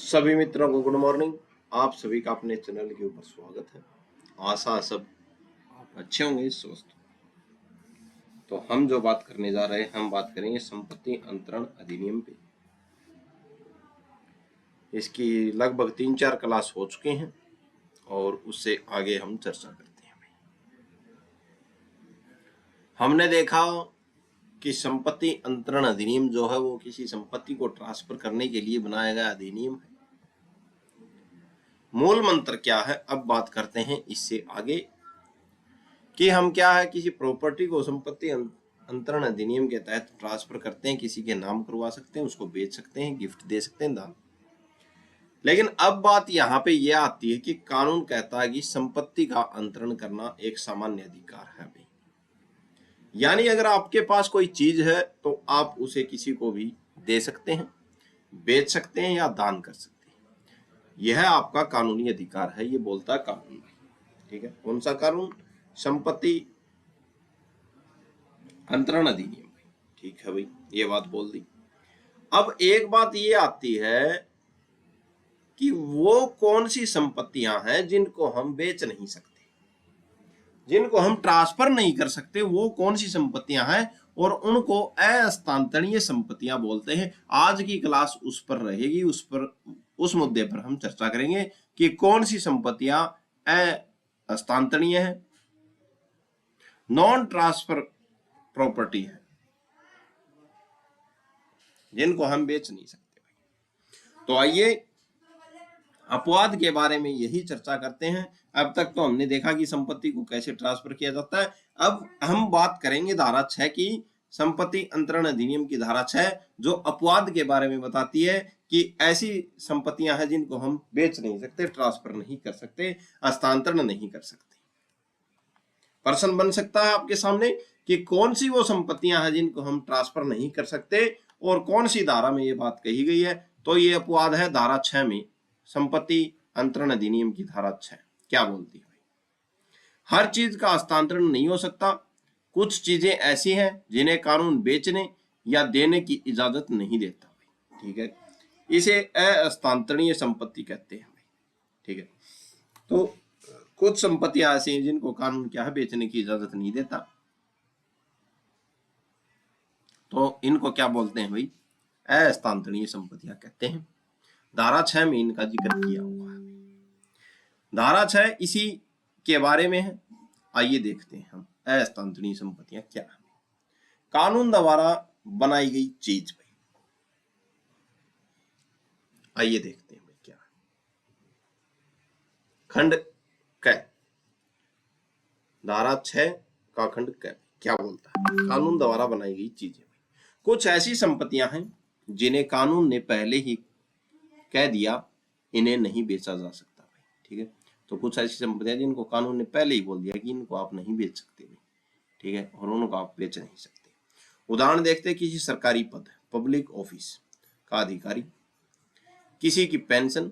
सभी मित्रों को गुड मॉर्निंग। आप सभी का अपने चैनल के ऊपर स्वागत है। आशा सब आप अच्छे होंगे, स्वस्थ। तो हम जो बात करने जा रहे हैं, हम बात करेंगे संपत्ति अंतरण अधिनियम पे। इसकी लगभग 3-4 क्लास हो चुके हैं और उससे आगे हम चर्चा करते हैं। हमने देखा कि संपत्ति अंतरण अधिनियम जो है वो किसी संपत्ति को ट्रांसफर करने के लिए बनाया गया अधिनियम है। मूल मंत्र क्या है, अब बात करते हैं इससे आगे कि हम क्या है किसी प्रॉपर्टी को संपत्ति अंतरण अधिनियम के तहत ट्रांसफर करते हैं, किसी के नाम करवा सकते हैं, उसको बेच सकते हैं, गिफ्ट दे सकते हैं, दान। लेकिन अब बात यहाँ पे यह आती है कि कानून कहता है कि संपत्ति का अंतरण करना एक सामान्य अधिकार है भाई। यानी अगर आपके पास कोई चीज है तो आप उसे किसी को भी दे सकते हैं, बेच सकते हैं या दान कर सकते हैं। यह आपका कानूनी अधिकार है, ये बोलता है कानून। ठीक है, कौन सा कानून? संपत्ति अंतरण अधिनियम। ठीक है भाई, ये बात बोल दी। अब एक बात ये आती है कि वो कौन सी संपत्तियां हैं जिनको हम बेच नहीं सकते, जिनको हम ट्रांसफर नहीं कर सकते, वो कौन सी संपत्तियां हैं, और उनको अहस्तांतरणीय संपत्तियां बोलते हैं। आज की क्लास उस पर रहेगी, उस मुद्दे पर हम चर्चा करेंगे कि कौन सी संपत्तियां अहस्तांतरणीय है, नॉन ट्रांसफर प्रॉपर्टी है, जिनको हम बेच नहीं सकते। तो आइए अपवाद के बारे में यही चर्चा करते हैं। अब तक तो हमने देखा कि संपत्ति को कैसे ट्रांसफर किया जाता है। अब हम बात करेंगे धारा 6 की, संपत्ति अंतरण अधिनियम की धारा 6, जो अपवाद के बारे में बताती है कि ऐसी संपत्तियां हैं जिनको हम बेच नहीं सकते, ट्रांसफर नहीं कर सकते, हस्तांतरण नहीं कर सकते। प्रश्न बन सकता है आपके सामने कि कौन सी वो संपत्तियां हैं जिनको हम ट्रांसफर नहीं कर सकते और कौन सी धारा में ये बात कही गई है। तो ये अपवाद है धारा 6 में, संपत्ति अंतरण अधिनियम की धारा 6 क्या बोलती है? हर चीज का हस्तांतरण नहीं हो सकता। कुछ चीजें ऐसी हैं जिन्हें कानून बेचने या देने की इजाजत नहीं देता। ठीक है, इसे अहस्तांतरणीय संपत्ति कहते हैं। ठीक है, तो कुछ संपत्तियां ऐसी हैं जिनको कानून क्या है, बेचने की इजाजत नहीं देता, तो इनको क्या बोलते हैं भाई? अहस्तांतरणीय संपत्तियां कहते हैं। धारा 6 में इनका जिक्र किया हुआ है। धारा 6 इसी के बारे में है। आइए देखते हैं हम अहस्तांतरणीय संपत्तियां क्या है। कानून द्वारा बनाई गई चीज भाई, आइए देखते हैं भाई क्या है। खंड क, धारा 6 का खंड क क्या बोलता है? कानून द्वारा बनाई गई चीजें। कुछ ऐसी संपत्तियां हैं जिन्हें कानून ने पहले ही कह दिया इन्हें नहीं बेचा जा सकता भाई। ठीक है, तो कुछ ऐसी संपत्तियां जिनको कानून ने पहले ही बोल दिया कि इनको आप नहीं बेच सकते भाई। ठीक है, और उनको आप बेच नहीं सकते। उदाहरण देखते हैं, किसी सरकारी पद, पब्लिक ऑफिस का अधिकारी, किसी की पेंशन,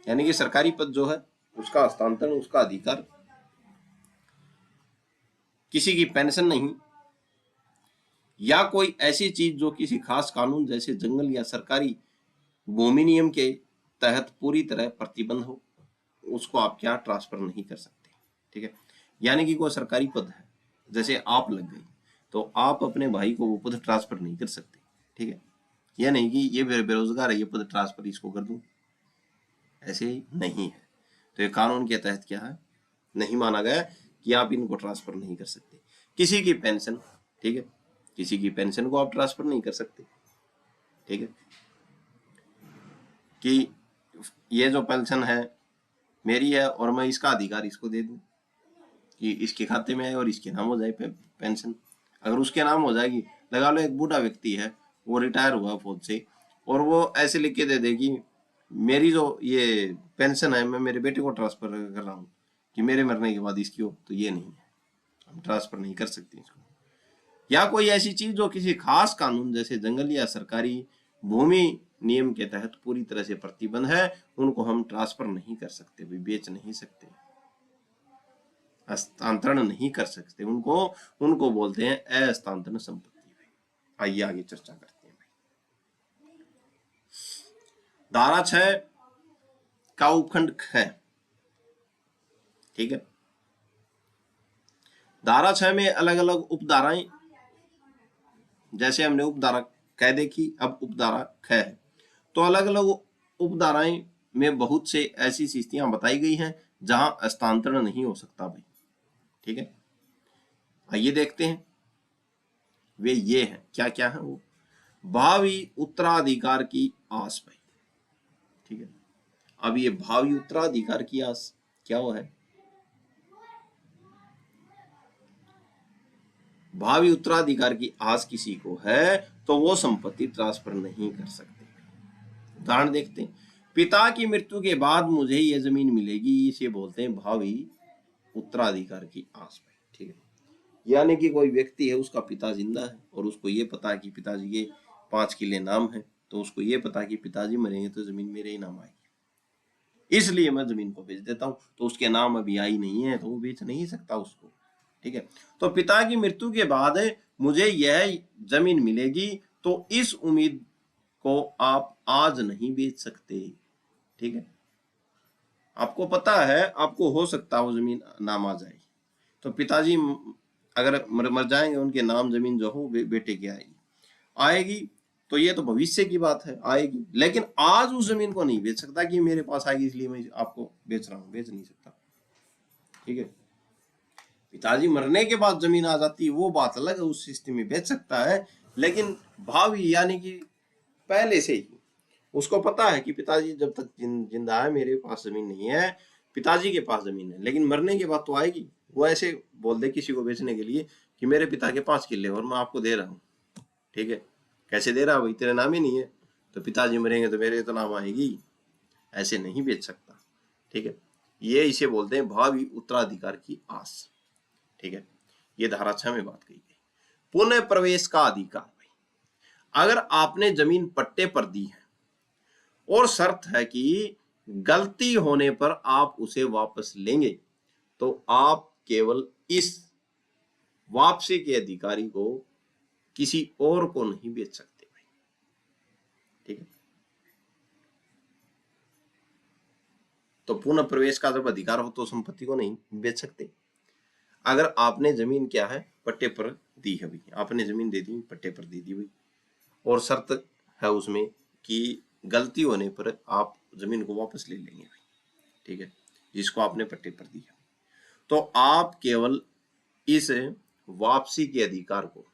यानी कि सरकारी पद जो है उसका हस्तांतरण, उसका अधिकार, किसी की पेंशन नहीं, या कोई ऐसी चीज जो किसी खास कानून जैसे जंगल या सरकारी भूमि नियम के तहत पूरी तरह प्रतिबंध हो, उसको आप क्या ट्रांसफर नहीं कर सकते। ठीक है, यानी कि कोई सरकारी पद है, जैसे आप लग गई, तो आप अपने भाई को वो पद ट्रांसफर नहीं कर सकते। ठीक है, यह नहीं कि ये बेरोजगार है, ये पद ट्रांसफर इसको कर दूं, ऐसे ही नहीं है। तो ये कानून के तहत क्या है, नहीं माना गया कि आप इनको ट्रांसफर नहीं कर सकते। किसी की पेंशन, ठीक है, किसी की पेंशन को आप ट्रांसफर नहीं कर सकते। ठीक है, कि ये जो पेंशन है मेरी है और मैं इसका अधिकार इसको दे दूं कि इसके खाते में आए और इसके नाम हो जाए पेंशन। अगर उसके नाम हो जाएगी, लगा लो एक बूढ़ा व्यक्ति है, वो रिटायर हुआ फौज से, और वो ऐसे लिख के दे देगी मेरी जो ये पेंशन है मैं मेरे बेटे को ट्रांसफर कर रहा हूँ कि मेरे मरने के बाद इसकी हो, तो ये नहीं है, हम ट्रांसफर नहीं कर सकते इसको। या कोई ऐसी चीज जो किसी खास कानून जैसे जंगल या सरकारी भूमि नियम के तहत पूरी तरह से प्रतिबंध है, उनको हम ट्रांसफर नहीं कर सकते, भी बेच नहीं सकते, हस्तांतरण नहीं कर सकते, उनको बोलते हैं अहस्तांतरण संपत्ति। आइए आगे चर्चा करते हैं। धारा 6 का उपखंड ख, ठीक है। धारा 6 में अलग अलग उपधाराएं, जैसे हमने उपधारा क देखी, अब उपधारा ख है। तो अलग अलग उपधाराएं में बहुत से ऐसी स्थितियां बताई गई हैं जहां हस्तांतरण नहीं हो सकता भाई, ठीक है। आइए देखते हैं वे ये हैं, क्या क्या है वो। भावी उत्तराधिकार की आस भाई, ठीक है। अब ये भावी उत्तराधिकार की आस क्या वो है? भावी उत्तराधिकार की आस किसी को है तो वो संपत्ति ट्रांसफर नहीं कर सकते। उदाहरण देखते हैं, पिता की मृत्यु के बाद मुझे ये जमीन मिलेगी, इसे बोलते हैं भावी उत्तराधिकार की आस में, ठीक है। यानी कि कोई व्यक्ति है, उसका पिता जिंदा है और उसको ये पता है कि पिताजी के 5 किले नाम है, तो उसको ये पता है कि पिताजी मरेंगे तो जमीन मेरे ही नाम आएगी, इसलिए मैं जमीन को बेच देता हूं। तो उसके नाम अभी आई नहीं है तो वो बेच नहीं सकता उसको, ठीक है। तो पिता की मृत्यु के बाद मुझे यह जमीन मिलेगी, तो इस उम्मीद को आप आज नहीं बेच सकते, ठीक है। आपको पता है, आपको हो सकता है वो जमीन नाम आ जाए, तो पिताजी अगर मर जाएंगे, उनके नाम जमीन जो हो बेटे की आएगी, तो ये तो भविष्य की बात है, आएगी। लेकिन आज उस जमीन को नहीं बेच सकता कि मेरे पास आएगी इसलिए मैं आपको बेच रहा हूं, बेच नहीं सकता, ठीक है। पिताजी मरने के बाद जमीन आ जाती है वो बात अलग है, उस स्थिति में बेच सकता है। लेकिन भावी यानी कि पहले से ही उसको पता है कि पिताजी जब तक जिंदा है मेरे पास जमीन नहीं है, पिताजी के पास जमीन है, लेकिन मरने के बाद तो आएगी। वो ऐसे बोल दे किसी को बेचने के लिए कि मेरे पिता के 5 किले और मैं आपको दे रहा हूँ, ठीक है। कैसे दे रहा है भाई, तेरे नाम ही नहीं है, तो पिताजी मरेंगे तो मेरे तो नाम आएगी, ऐसे नहीं बेच सकता, ठीक है। ये इसे बोलते हैं भावी उत्तराधिकार की आस, ठीक है। ये धारा 6 में बात कही गई। पुनः प्रवेश का अधिकार भाई, अगर आपने जमीन पट्टे पर दी है और शर्त है कि गलती होने पर आप उसे वापस लेंगे, तो आप केवल इस वापसी के अधिकारी को किसी और को नहीं बेच सकते भाई, ठीक है। तो पुनः प्रवेश का जब अधिकार हो तो संपत्ति को नहीं बेच सकते। अगर आपने जमीन क्या है पट्टे पर दी है भाई, आपने जमीन दे दी, पट्टे पर दे दी भाई, और शर्त है उसमें कि गलती होने पर आप जमीन को वापस ले लेंगे भाई, ठीक है, जिसको आपने पट्टे पर दी है, तो आप केवल इस वापसी के अधिकार को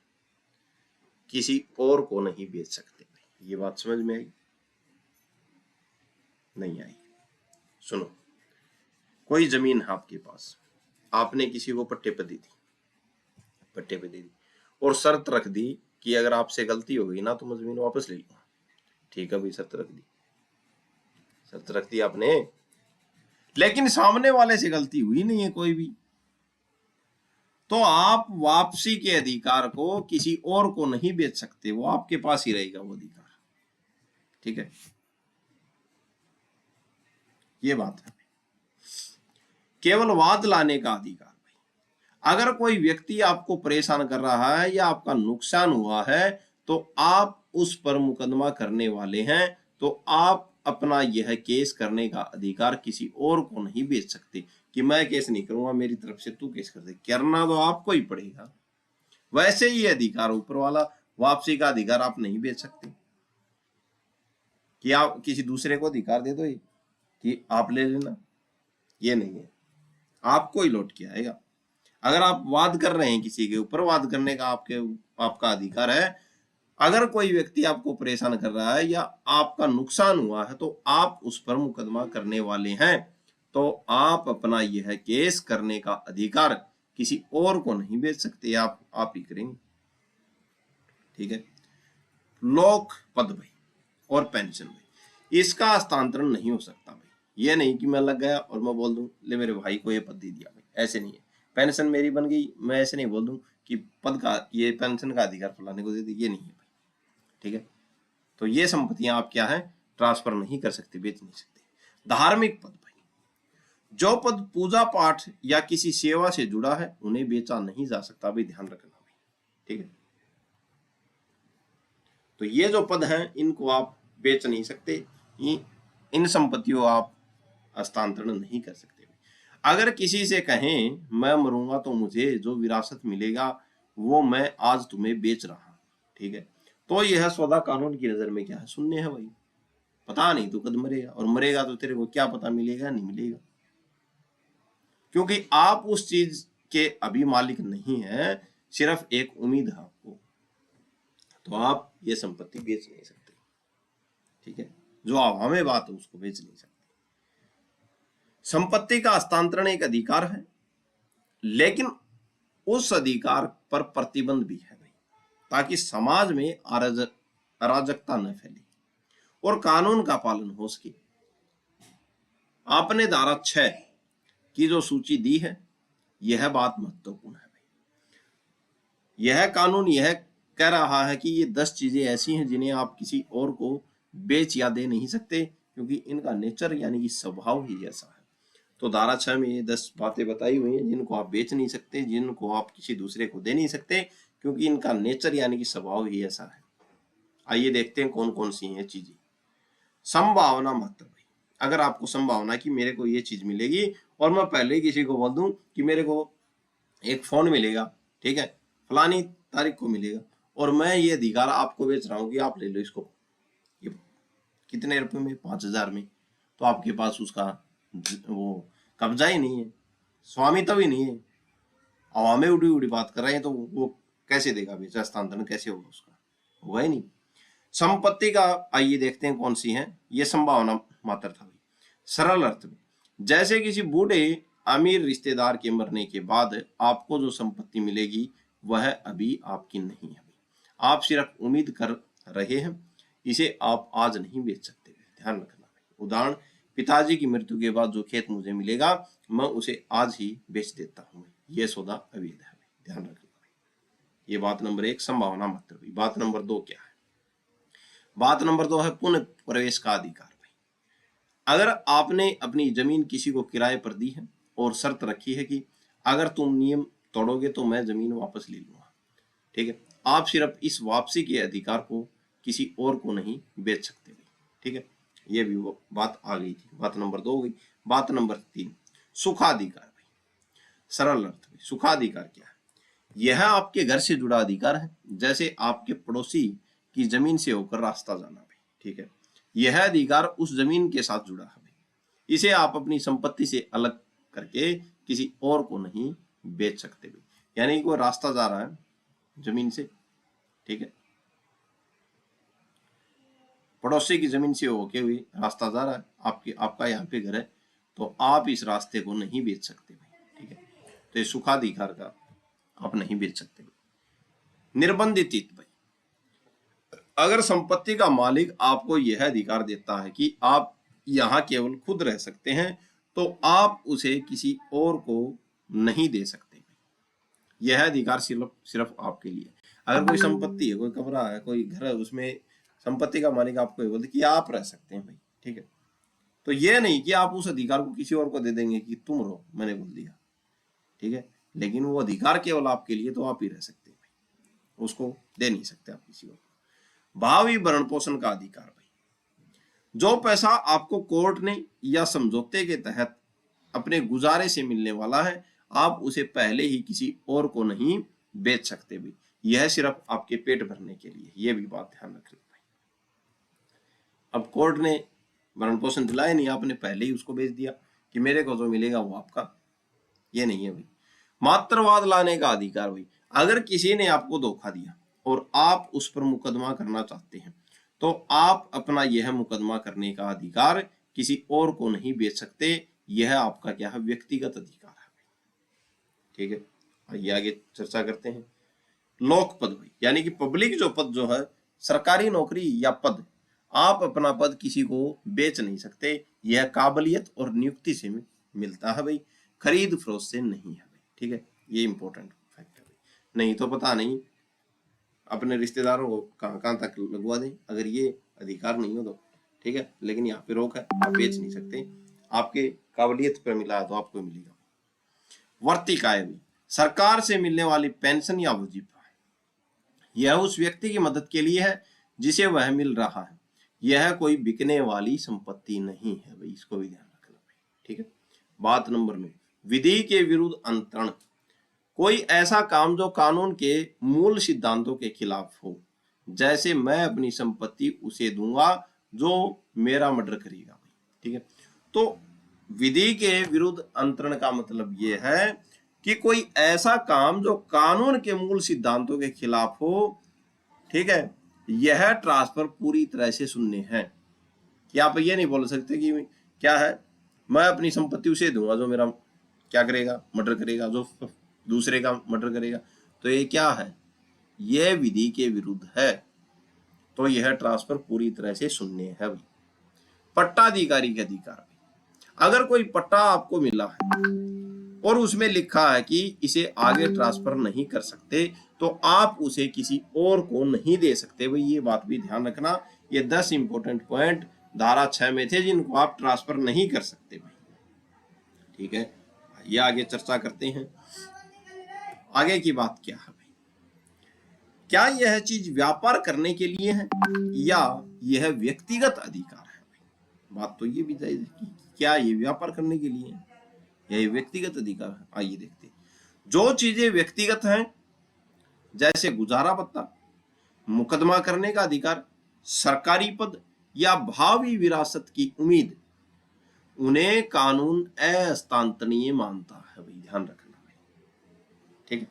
किसी और को नहीं बेच सकते भाई। ये बात समझ में आई? नहीं आई? सुनो, कोई जमीन है आपके पास, आपने किसी को पट्टे पर दी थी, पट्टे पे दे दी, और शर्त रख दी कि अगर आपसे गलती हो गई ना तो मैं जमीन वापस ले लूंगा, ठीक है भाई, शर्त रख दी, शर्त रख दी आपने, लेकिन सामने वाले से गलती हुई नहीं है कोई भी, तो आप वापसी के अधिकार को किसी और को नहीं बेच सकते, वो आपके पास ही रहेगा वो अधिकार, ठीक है। ये बात है। केवल वाद लाने का अधिकार भाई, अगर कोई व्यक्ति आपको परेशान कर रहा है या आपका नुकसान हुआ है तो आप उस पर मुकदमा करने वाले हैं, तो आप अपना यह केस करने का अधिकार किसी और को नहीं बेच सकते कि मैं केस नहीं करूंगा, मेरी तरफ से तू केस कर दे, करना तो आपको ही पड़ेगा। वैसे ही अधिकार ऊपर वाला, वापसी का अधिकार आप नहीं बेच सकते कि आप किसी दूसरे को अधिकार दे दो कि आप ले लेना, ये नहीं है, आपको ही लौट के आएगा। अगर आप वाद कर रहे हैं किसी के ऊपर, वाद करने का आपका अधिकार है। अगर कोई व्यक्ति आपको परेशान कर रहा है या आपका नुकसान हुआ है तो आप उस पर मुकदमा करने वाले हैं, तो आप अपना यह केस करने का अधिकार किसी और को नहीं बेच सकते, आप ही करेंगे, ठीक है। लोक पद भाई और पेंशन भाई, इसका हस्तांतरण नहीं हो सकता भाई। ये नहीं कि मैं लग गया और मैं बोल दूं ले मेरे भाई को ये पद दे दिया भाई, ऐसे नहीं है। पेंशन मेरी बन गई, मैं ऐसे नहीं बोल दूं कि पद का, ये पेंशन का अधिकार फलाने को दे दी, ये नहीं है भाई, ठीक है। तो ये संपत्तियां आप क्या है ट्रांसफर नहीं कर सकते, बेच नहीं सकते। धार्मिक पद भाई, जो पद पूजा पाठ या किसी सेवा से जुड़ा है उन्हें बेचा नहीं जा सकता भाई, ध्यान रखना भाई, ठीक है। तो ये जो पद हैं इनको आप बेच नहीं सकते, इन संपत्तियों को आप हस्तांतरण नहीं कर सकते। अगर किसी से कहें मैं मरूंगा तो मुझे जो विरासत मिलेगा वो मैं आज तुम्हें बेच रहा हूं, ठीक है, तो यह सौदा कानून की नजर में क्या है, शून्य है भाई। पता नहीं तू कद मरेगा, और मरेगा तो तेरे को क्या पता मिलेगा नहीं मिलेगा, क्योंकि आप उस चीज के अभी मालिक नहीं है, सिर्फ एक उम्मीद है आपको, तो आप ये संपत्ति बेच नहीं सकते, ठीक है। जो हवा में बात है उसको बेच नहीं सकते। संपत्ति का हस्तांतरण एक अधिकार है, लेकिन उस अधिकार पर प्रतिबंध भी है भाई, ताकि समाज में अराजकता न फैले और कानून का पालन हो सके। आपने धारा 6 की जो सूची दी है, यह बात महत्वपूर्ण है भाई। यह कानून यह कह रहा है कि ये 10 चीजें ऐसी हैं जिन्हें आप किसी और को बेच या दे नहीं सकते, क्योंकि इनका नेचर यानी कि स्वभाव ही ऐसा है। तो धारा 6 में ये 10 बातें बताई हुई हैं जिनको आप बेच नहीं सकते, जिनको आप किसी दूसरे को दे नहीं सकते, क्योंकि इनका नेचर यानी कि स्वभाव ही ऐसा है। आइए देखते हैं कौन कौन सी हैं चीजें। संभावना मात्र भाई, अगर आपको संभावना कि मेरे को ये चीज मिलेगी और मैं पहले ही किसी को बोल दूं कि मेरे को एक फोन मिलेगा, ठीक है, फलानी तारीख को मिलेगा, और मैं ये अधिकार आपको बेच रहा हूँ कि आप ले लो इसको, ये कितने रुपए में, 5,000 में, तो आपके पास उसका वो कब्जा ही नहीं है, स्वामित्व ही नहीं है। हवा में उड़ी उड़ी बात कर रहे हैं, तो वो कैसे देगा बेचा, हस्तांतरण कैसे होगा उसका, होगा ही नहीं। संपत्ति का आइए देखते हैं कौन सी है। ये संभावना मात्र था भाई। सरल अर्थ में, जैसे किसी बूढ़े अमीर रिश्तेदार के मरने के बाद आपको जो संपत्ति मिलेगी वह अभी आपकी नहीं है, आप सिर्फ उम्मीद कर रहे हैं, इसे आप आज नहीं बेच सकते, ध्यान रखना। उदाहरण, पिताजी की मृत्यु के बाद जो खेत मुझे मिलेगा मैं उसे आज ही बेच देता हूँ, यह सौदा अवैध है, ध्यान रखना। ये बात नंबर 1 संभावना मात्र हुई। बात नंबर 2 क्या है? बात नंबर 2 है पुनः प्रवेश का अधिकार भाई। अगर आपने अपनी जमीन किसी को किराए पर दी है और शर्त रखी है कि अगर तुम नियम तोड़ोगे तो मैं जमीन वापस ले लूंगा, ठीक है, आप सिर्फ इस वापसी के अधिकार को किसी और को नहीं बेच सकते भाई, ठीक है। ये भी वो बात आ गई थी, बात नंबर 2 हो गई। बात नंबर 3 सुखाधिकार भाई। सरल अर्थ में सुखाधिकार क्या है? यह आपके घर से जुड़ा अधिकार है, जैसे आपके पड़ोसी की जमीन से होकर रास्ता जाना भाई, ठीक है। यह अधिकार उस जमीन के साथ जुड़ा है भाई, इसे आप अपनी संपत्ति से अलग करके किसी और को नहीं बेच सकते भाई। यानी कोई रास्ता जा रहा है जमीन से, ठीक है, पड़ोसी की जमीन से होके हुई रास्ता जा रहा है, आपका यहाँ पे घर है, तो आप इस रास्ते को नहीं बेच सकते भाई, ठीक है। तो ये सुखाधिकार का आप नहीं बेच सकते भाई। निर्बंधित हित भाई, अगर संपत्ति का मालिक आपको यह अधिकार देता है कि आप यहाँ केवल खुद रह सकते हैं, तो आप उसे किसी और को नहीं दे सकते। यह अधिकार सिर्फ सिर्फ आपके लिए। अगर कोई संपत्ति है, कोई कमरा है, कोई घर है, उसमें संपत्ति का मालिक आपको ये बोलते कि आप रह सकते हैं भाई, ठीक है, तो ये नहीं कि आप उस अधिकार को किसी और को दे देंगे कि तुम रहो, मैंने बोल दिया, ठीक है, लेकिन वो अधिकार केवल आपके लिए, तो आप ही रह सकते हैं भाई, उसको दे नहीं सकते आप किसी और को। भावी भरण पोषण का अधिकार भाई, जो पैसा आपको कोर्ट ने या समझौते के तहत अपने गुजारे से मिलने वाला है, आप उसे पहले ही किसी और को नहीं बेच सकते भी, यह सिर्फ आपके पेट भरने के लिए, यह भी बात ध्यान रखना भाई। अब कोर्ट ने भरण पोषण दिलाया नहीं, आपने पहले ही उसको बेच दिया कि मेरे को जो मिलेगा वो आपका, ये नहीं है भाई। मात्रवाद लाने का अधिकार भाई, अगर किसी ने आपको धोखा दिया और आप उस पर मुकदमा करना चाहते हैं, तो आप अपना यह मुकदमा करने का अधिकार किसी और को नहीं बेच सकते, यह आपका क्या है, व्यक्तिगत अधिकार है, ठीक है। आइए आगे चर्चा करते हैं। लोक पद भाई, यानी कि पब्लिक जो पद जो है, सरकारी नौकरी या पद, आप अपना पद किसी को बेच नहीं सकते, यह काबिलियत और नियुक्ति से मिलता है भाई, खरीद फरोख्त से नहीं है भाई, ठीक है। ये इंपॉर्टेंट फैक्ट है भाई, नहीं तो पता नहीं अपने रिश्तेदारों को कहाँ कहाँ तक लगवा दें, अगर ये अधिकार नहीं हो तो, ठीक है। लेकिन यहाँ पे रोक है, आप बेच नहीं सकते, आपके काबिलियत पर मिला है तो आपको मिलेगा। वर्तिकाएं भी, सरकार से मिलने वाली पेंशन या वजीफा, यह उस व्यक्ति की मदद के लिए है जिसे वह मिल रहा है, यह कोई बिकने वाली संपत्ति नहीं है भाई, इसको भी ध्यान रखना भाई, ठीक है। बात नंबर 9, विधि के विरुद्ध अंतरण, कोई ऐसा काम जो कानून के मूल सिद्धांतों के खिलाफ हो, जैसे मैं अपनी संपत्ति उसे दूंगा जो मेरा मर्डर करेगा भाई, ठीक है। तो विधि के विरुद्ध अंतरण का मतलब यह है कि कोई ऐसा काम जो कानून के मूल सिद्धांतों के खिलाफ हो, ठीक है, यह ट्रांसफर पूरी तरह से शून्य है। कि आप ये नहीं बोल सकते कि क्या है, मैं अपनी संपत्ति उसे दूंगा जो मेरा क्या करेगा, मर्डर करेगा, जो दूसरे का मर्डर करेगा। तो ये क्या है, यह विधि के विरुद्ध है, तो यह ट्रांसफर पूरी तरह से शून्य है भाई। पट्टाधिकारी के अधिकार, अगर कोई पट्टा आपको मिला है और उसमें लिखा है कि इसे आगे ट्रांसफर नहीं कर सकते, तो आप उसे किसी और को नहीं दे सकते भाई, ये बात भी ध्यान रखना। ये 10 इंपॉर्टेंट पॉइंट धारा 6 में थे जिनको आप ट्रांसफर नहीं कर सकते भाई, ठीक है। ये आगे चर्चा करते हैं। आगे की बात क्या है भाई, क्या यह चीज व्यापार करने के लिए है या यह व्यक्तिगत अधिकार है भाई। बात तो ये भी जायज है कि क्या ये व्यापार करने के लिए है या ये व्यक्तिगत अधिकार है। आइए देखते हैं। जो चीजें व्यक्तिगत हैं, जैसे गुजारा भत्ता, मुकदमा करने का अधिकार, सरकारी पद या भावी विरासत की उम्मीद, उन्हें कानून अहस्तांतरणीय मानता है भाई, ध्यान रखना भाई, ठीक है।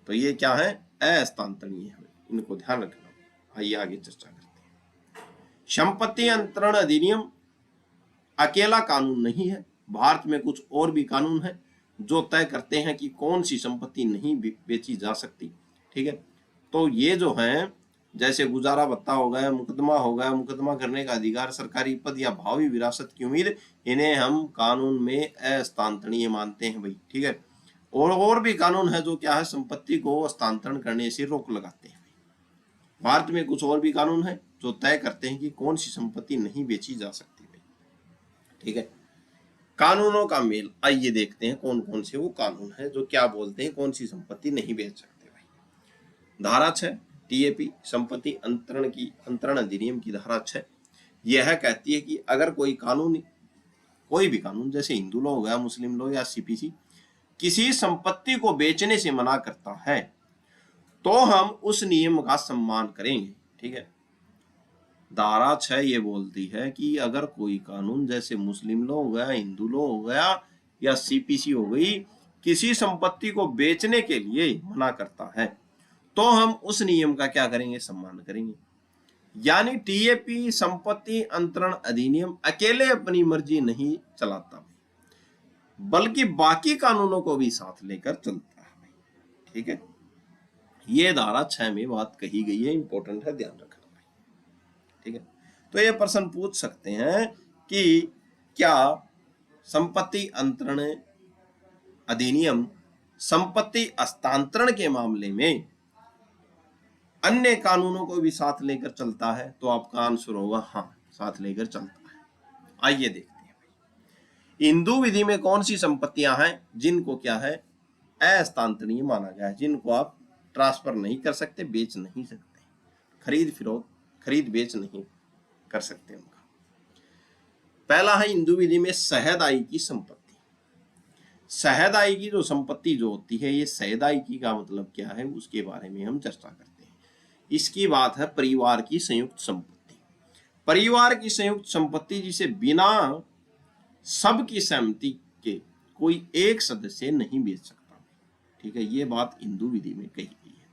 तो ये क्या है, अहस्तांतरणीय है, इनको ध्यान रखना। आइए आगे चर्चा करते हैं। संपत्ति अंतरण अधिनियम अकेला कानून नहीं है, भारत में कुछ और भी कानून है जो तय करते हैं कि कौन सी संपत्ति नहीं बेची जा सकती, ठीक है। तो ये जो है, जैसे गुजारा भत्ता हो गया, मुकदमा हो गया, मुकदमा करने का अधिकार, सरकारी पद या भावी विरासत की उम्मीद, इन्हें हम कानून में अहस्तांतरणीय मानते हैं भाई, ठीक है। और भी कानून है जो क्या है, संपत्ति को हस्तांतरण करने से रोक लगाते हैं। भारत में कुछ और भी कानून है जो तय करते हैं कि कौन सी संपत्ति नहीं बेची जा सकती भाई, ठीक है। कानूनों का मेल, आइए देखते हैं कौन कौन से वो कानून है जो क्या बोलते हैं कौन सी संपत्ति नहीं बेच सकते भाई। धारा 6 टीएपी संपत्ति अंतरण अधिनियम की धारा 6 यह कहती है कि अगर कोई भी कानून जैसे हिंदू लॉ हो गया, मुस्लिम लॉ या सीपीसी किसी संपत्ति को बेचने से मना करता है, तो हम उस नियम का सम्मान करेंगे, ठीक है। धारा 6 ये बोलती है कि अगर कोई कानून जैसे मुस्लिम लॉ हो गया, हिंदू लॉ हो गया या सीपीसी हो गई, किसी संपत्ति को बेचने के लिए मना करता है, तो हम उस नियम का क्या करेंगे, सम्मान करेंगे। यानी टीएपी संपत्ति अंतरण अधिनियम अकेले अपनी मर्जी नहीं चलाता, बल्कि बाकी कानूनों को भी साथ लेकर चलता है, ठीक है। ये धारा 6 में बात कही गई है, इंपॉर्टेंट है, ध्यान रखना भाई, ठीक है। तो ये प्रश्न पूछ सकते हैं कि क्या संपत्ति अंतरण अधिनियम संपत्ति हस्तांतरण के मामले में अन्य कानूनों को भी साथ लेकर चलता है, तो आपका आंसर होगा हाँ, साथ लेकर चलता है। आइए देखते हैं हिंदू विधि में कौन सी संपत्तियां हैं जिनको क्या है, अहस्तांतरणीय माना गया है, जिनको आप ट्रांसफर नहीं कर सकते, बेच नहीं सकते, खरीद बेच नहीं कर सकते उनका। पहला है हिंदू विधि में शहदाई की संपत्ति। शहदाई की जो संपत्ति जो होती है, ये शहदाई की का मतलब क्या है, उसके बारे में हम चर्चा करते हैं। इसकी बात है परिवार की संयुक्त संपत्ति। परिवार की संयुक्त संपत्ति जिसे बिना सबकी सहमति के कोई एक सदस्य नहीं बेच सकता, ठीक है। ये बात हिंदू विधि में कही गई है।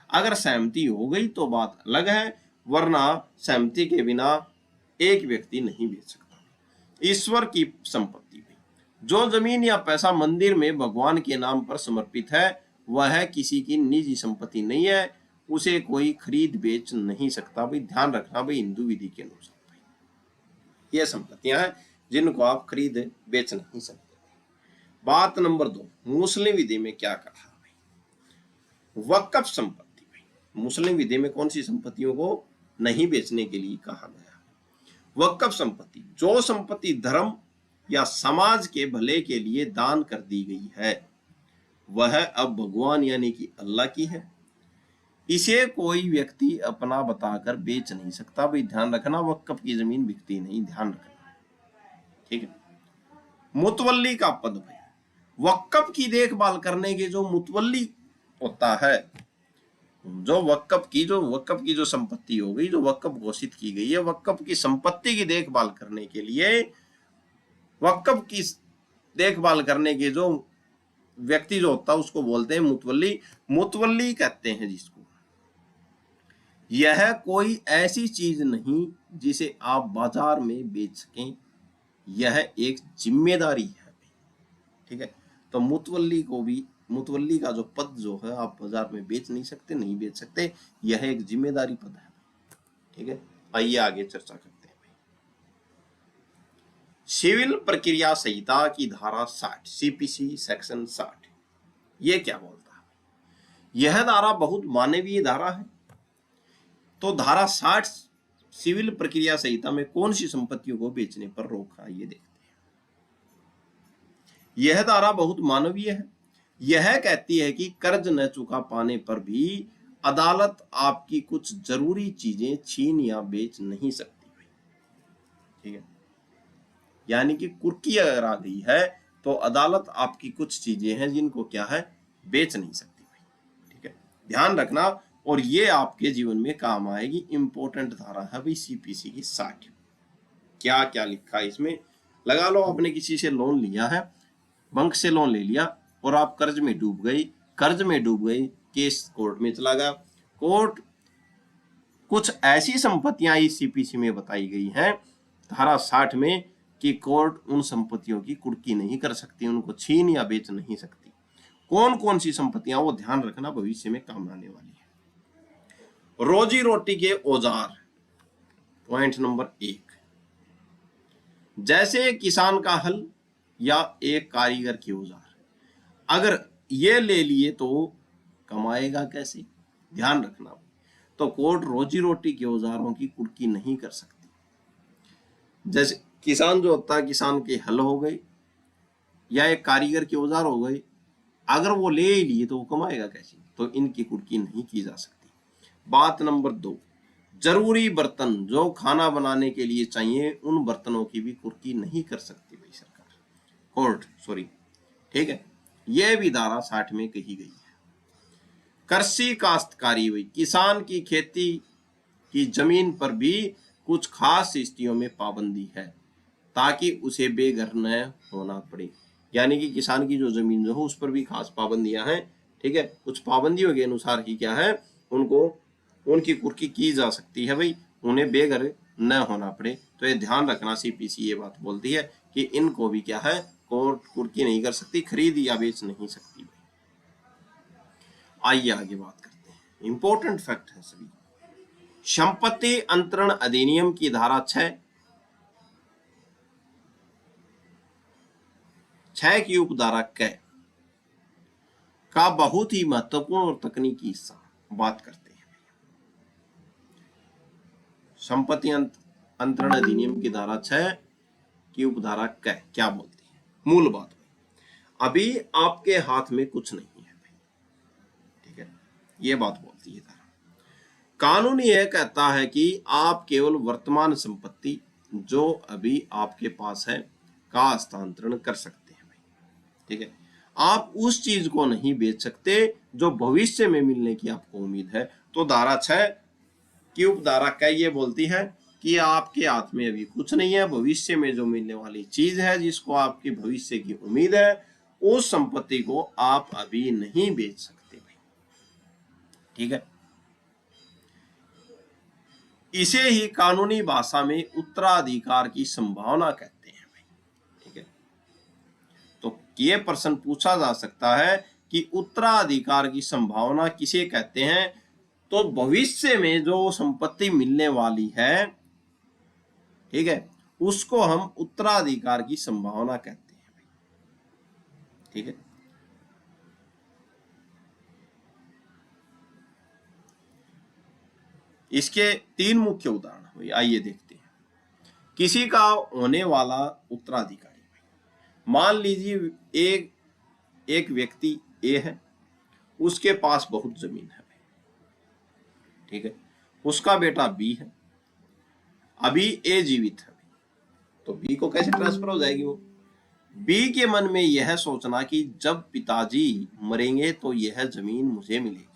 अगर सहमति हो गई तो बात अलग है, वरना सहमति के बिना एक व्यक्ति नहीं बेच सकता। ईश्वर की संपत्ति भी, जो जमीन या पैसा मंदिर में भगवान के नाम पर समर्पित है, वह किसी की निजी संपत्ति नहीं है, उसे कोई खरीद बेच नहीं सकता भाई, ध्यान रखना भाई, हिंदू विधि के अनुसार भाई ये संपत्तियां हैं जिनको आप खरीद बेच नहीं सकते। बात नंबर 2, मुस्लिम विधि में क्या कहा भाई, वक्फ संपत्ति भाई। मुस्लिम विधि में कौन सी संपत्तियों को नहीं बेचने के लिए कहा गया, वक्फ संपत्ति, जो संपत्ति धर्म या समाज के भले के लिए दान कर दी गई है, वह अब भगवान यानी कि अल्लाह की है, इसे कोई व्यक्ति अपना बताकर बेच नहीं सकता। भाई ध्यान रखना, वक्फ की जमीन बिकती नहीं, ध्यान रखना, ठीक है। मुतवल्ली का पद, भाई वक्फ की देखभाल करने के जो मुतवल्ली होता है, जो वक्फ की जो संपत्ति हो गई, जो वक्फ घोषित की गई है, वक्फ की संपत्ति की देखभाल करने के लिए, वक्फ की देखभाल करने के जो व्यक्ति जो होता है उसको बोलते हैं मुतवल्ली। मुतवल्ली कहते हैं जिसको, यह कोई ऐसी चीज नहीं जिसे आप बाजार में बेच सकें, यह एक जिम्मेदारी है, ठीक है। तो मुतवल्ली का जो पद जो है आप बाजार में बेच नहीं सकते, नहीं बेच सकते, यह एक जिम्मेदारी पद है, ठीक है। आइए आगे चर्चा करते हैं। सिविल प्रक्रिया संहिता की धारा 60, सीपीसी सेक्शन 60, ये क्या बोलता है? यह धारा बहुत मानवीय धारा है। तो धारा 60 सिविल प्रक्रिया संहिता में कौन सी संपत्तियों को बेचने पर रोक है, ये देखते हैं। यह धारा बहुत मानवीय है। यह कहती है कि कर्ज न चुका पाने पर भी अदालत आपकी कुछ जरूरी चीजें छीन या बेच नहीं सकती, ठीक है। यानी कि कुर्की अगर आ गई है तो अदालत आपकी कुछ चीजें हैं जिनको क्या है, बेच नहीं सकती, ठीक है। ध्यान रखना, और ये आपके जीवन में काम आएगी। इंपॉर्टेंट धारा है भाई सीपीसी की 60। क्या क्या लिखा है इसमें? लगा लो आपने किसी से लोन लिया है, बैंक से लोन ले लिया और आप कर्ज में डूब गई, केस कोर्ट में चला गया। कोर्ट कुछ ऐसी संपत्तियां इस सीपीसी में बताई गई हैं धारा 60 में कि कोर्ट उन संपत्तियों की कुर्की नहीं कर सकती, उनको छीन या बेच नहीं सकती। कौन कौन सी संपत्तियां, वो ध्यान रखना, भविष्य में काम आने वाली है। रोजी रोटी के औजार, पॉइंट नंबर 1, जैसे किसान का हल या एक कारीगर के औजार, अगर ये ले लिए तो कमाएगा कैसे? ध्यान रखना। तो कोर्ट रोजी रोटी के औजारों की कुर्की नहीं कर सकती। जैसे किसान जो होता है, किसान के हल हो गए या एक कारीगर के औजार हो गए, अगर वो ले लिए तो वो कमाएगा कैसे? तो इनकी कुर्की नहीं की जा सकती। बात नंबर 2, जरूरी बर्तन जो खाना बनाने के लिए चाहिए, उन बर्तनों की भी कुर्की नहीं कर सकती भाई सरकार, कोर्ट, सॉरी, ठीक है। यह भी धारा 60 में कही गई है। कृषि काश्तकारी, हुई किसान की खेती की जमीन पर भी कुछ खास स्थितियों में पाबंदी है ताकि उसे बेघर न होना पड़े। यानी कि किसान की जो जमीन जो है उस पर भी खास पाबंदियां हैं, ठीक है। कुछ पाबंदियों के अनुसार ही क्या है, उनको उनकी कुर्की की जा सकती है भाई, उन्हें बेघर न होना पड़े। तो ये ध्यान रखना, सीपीसी ये बात बोलती है कि इनको भी क्या है, कोर्ट कुर्की नहीं कर सकती, खरीद या बेच नहीं सकती। आइए आगे बात करते हैं, इंपॉर्टेंट फैक्ट है सभी। संपत्ति अंतरण अधिनियम की धारा 6 की उपधारा क का बहुत ही महत्वपूर्ण और तकनीकी हिस्सा बात करते हैं। संपत्ति अंतरण अधिनियम की धारा 6 की उपधारा क क्या बोलती है? मूल बात, अभी आपके हाथ में कुछ नहीं है भाई, ठीक है, ये बात बोलती है धारा। कानून यह कहता है कि आप केवल वर्तमान संपत्ति जो अभी आपके पास है का हस्तांतरण कर सकते हैं भाई, ठीक है। आप उस चीज को नहीं बेच सकते जो भविष्य में मिलने की आपको उम्मीद है। तो धारा 6 की उपधारा क ये बोलती है कि आपके हाथ में अभी कुछ नहीं है, भविष्य में जो मिलने वाली चीज है, जिसको आपकी भविष्य की उम्मीद है, उस संपत्ति को आप अभी नहीं बेच सकते भाई, ठीक है। इसे ही कानूनी भाषा में उत्तराधिकार की संभावना कहते हैं भाई, ठीक है। तो ये प्रश्न पूछा जा सकता है कि उत्तराधिकार की संभावना किसे कहते हैं? तो भविष्य में जो संपत्ति मिलने वाली है, ठीक है, उसको हम उत्तराधिकार की संभावना कहते हैं, ठीक है। इसके 3 मुख्य उदाहरण आइए देखते हैं। किसी का होने वाला उत्तराधिकारी, मान लीजिए एक व्यक्ति ए है, उसके पास बहुत जमीन है, ठीक है, उसका बेटा बी है, अभी ए जीवित है, तो बी को कैसे ट्रांसफर हो जाएगी वो? बी के मन में यह सोचना कि जब पिताजी मरेंगे तो यह जमीन मुझे मिलेगी,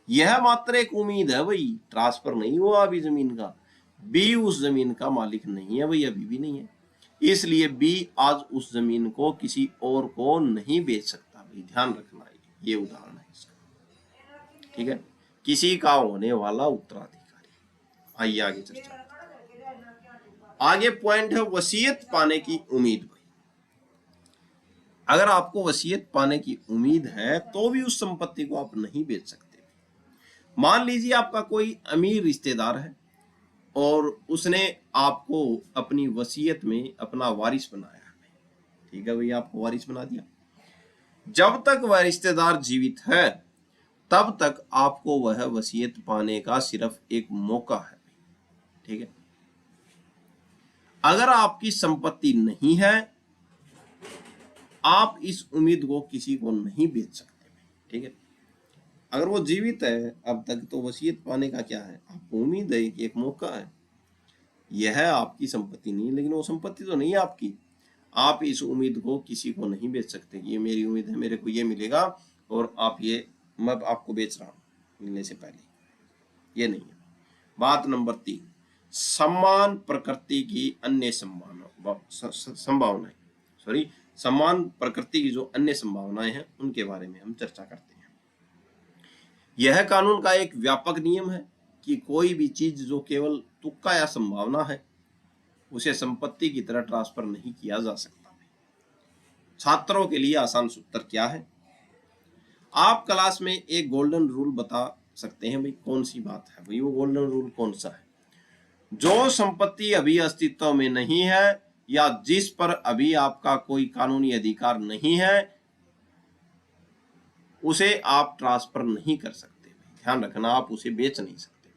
यह मात्र एक उम्मीद है भाई, ट्रांसफर नहीं हुआ अभी जमीन का। बी उस जमीन का मालिक नहीं है भाई, अभी भी नहीं है, इसलिए बी आज उस जमीन को किसी और को नहीं बेच सकता भाई, ध्यान रखना। ये उदाहरण है इसका, ठीक है, किसी का होने वाला उत्तराधिकारी। आइए आगे चर्चा। आगे पॉइंट है वसीयत पाने की उम्मीद भाई। अगर आपको वसीयत पाने की उम्मीद है तो भी उस संपत्ति को आप नहीं बेच सकते। मान लीजिए आपका कोई अमीर रिश्तेदार है और उसने आपको अपनी वसीयत में अपना वारिस बनाया है, ठीक है भाई, आपको वारिस बना दिया। जब तक वह रिश्तेदार जीवित है तब तक आपको वह वसीयत पाने का सिर्फ एक मौका है, ठीक है। अगर आपकी संपत्ति नहीं है, आप इस उम्मीद को किसी को नहीं बेच सकते, ठीक है। अगर वो जीवित है अब तक तो वसीयत पाने का क्या है, आपको उम्मीद है कि एक मौका है, यह आपकी संपत्ति नहीं, लेकिन वो संपत्ति तो नहीं है आपकी, आप इस उम्मीद को किसी को नहीं बेच सकते। ये मेरी उम्मीद है, मेरे को ये मिलेगा और आप ये, मैं आपको बेच रहा हूं मिलने से पहले, ये नहीं है। बात नंबर 3, समान प्रकृति की अन्य संभावनाएं, सॉरी, समान प्रकृति की जो अन्य संभावनाएं हैं उनके बारे में हम चर्चा करते हैं। यह कानून का एक व्यापक नियम है कि कोई भी चीज जो केवल तुक्का या संभावना है उसे संपत्ति की तरह ट्रांसफर नहीं किया जा सकता। छात्रों के लिए आसान सूत्र क्या है? आप क्लास में एक गोल्डन रूल बता सकते हैं भाई, कौन सी बात है भाई वो गोल्डन रूल कौन सा है? जो संपत्ति अभी अस्तित्व में नहीं है या जिस पर अभी आपका कोई कानूनी अधिकार नहीं है उसे आप ट्रांसफर नहीं कर सकते। ध्यान रखना, आप उसे बेच नहीं सकते।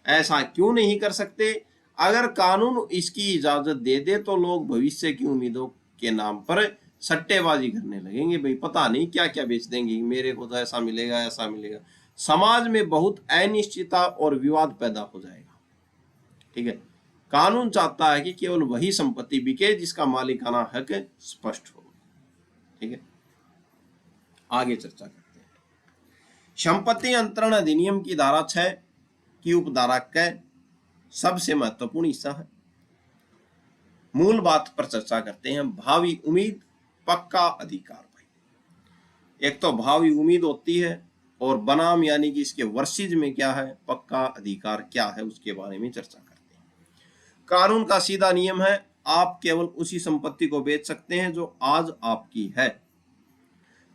ऐसा क्यों नहीं कर सकते? अगर कानून इसकी इजाजत दे दे तो लोग भविष्य की उम्मीदों के नाम पर सट्टेबाजी करने लगेंगे भाई, पता नहीं क्या क्या बेच देंगे, मेरे को तो ऐसा मिलेगा ऐसा मिलेगा। समाज में बहुत अनिश्चितता और विवाद पैदा हो जाएगा, ठीक है। कानून चाहता है कि केवल वही संपत्ति बिके जिसका मालिकाना हक स्पष्ट हो, ठीक है। आगे चर्चा करते हैं। संपत्ति अंतरण अधिनियम की धारा 6 की उपधारा क सबसे महत्वपूर्ण हिस्सा है। मूल बात पर चर्चा करते हैं। भावी उम्मीद, पक्का अधिकार भाई। एक तो भावी उम्मीद होती है और बनाम यानी कि इसके वर्षिज में क्या है, पक्का अधिकार क्या है, उसके बारे में चर्चा करते हैं। कानून का सीधा नियम है, आप केवल उसी संपत्ति को बेच सकते हैं जो आज आपकी है।